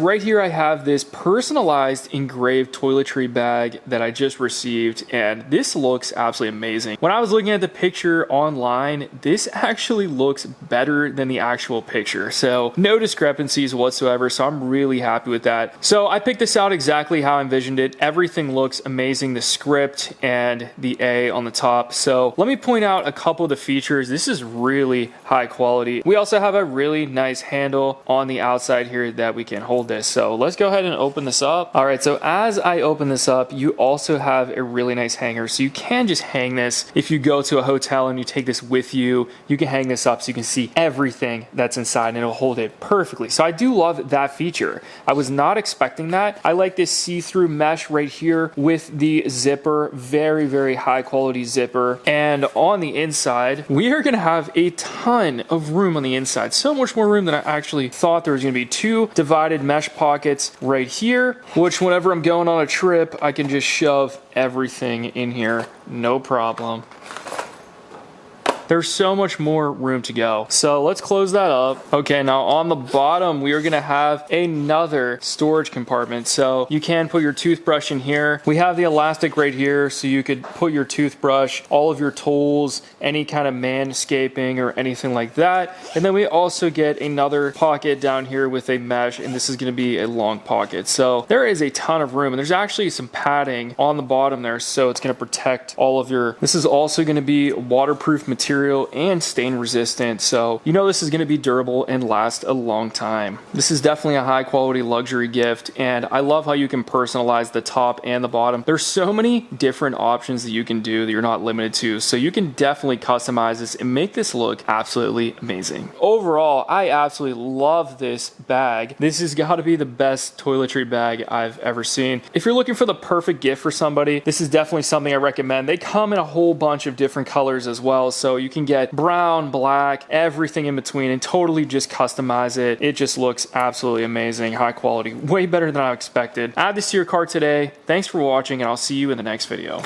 Right here I have this personalized engraved toiletry bag that I just received, and this looks absolutely amazing. When I was looking at the picture online, this actually looks better than the actual picture. So no discrepancies whatsoever, so I'm really happy with that. So I picked this out exactly how I envisioned it. Everything looks amazing, the script and the A on the top. So let me point out a couple of the features. This is really high quality. We also have a really nice handle on the outside here that we can hold this. So let's go ahead and open this up. All right, so as I open this up, you also have a really nice hanger. So you can just hang this. If you go to a hotel and you take this with you, you can hang this up so you can see everything that's inside and it'll hold it perfectly. So I do love that feature. I was not expecting that. I like this see-through mesh right here with the zipper, very, very high quality zipper. And on the inside, we are gonna have a ton of room on the inside. So much more room than I actually thought there was gonna be. Two divided mesh pockets right here, which whenever I'm going on a trip, I can just shove everything in here, no problem. There's so much more room to go. So let's close that up. Okay, now on the bottom, we are gonna have another storage compartment. So you can put your toothbrush in here. We have the elastic right here, so you could put your toothbrush, all of your tools, any kind of manscaping or anything like that. And then we also get another pocket down here with a mesh, and this is gonna be a long pocket. So there is a ton of room, and there's actually some padding on the bottom there, so it's gonna protect all of your, this is also gonna be waterproof material and stain resistant, so you know this is going to be durable and last a long time. This is definitely a high quality luxury gift, and I love how you can personalize the top and the bottom. There's so many different options that you can do that you're not limited to, so you can definitely customize this and make this look absolutely amazing. Overall, I absolutely love this bag. This has got to be the best toiletry bag I've ever seen. If you're looking for the perfect gift for somebody, this is definitely something I recommend. They come in a whole bunch of different colors as well, so you can get brown, black, everything in between, and totally just customize it. It just looks absolutely amazing, high quality, way better than I expected. Add this to your cart today. Thanks for watching, and I'll see you in the next video.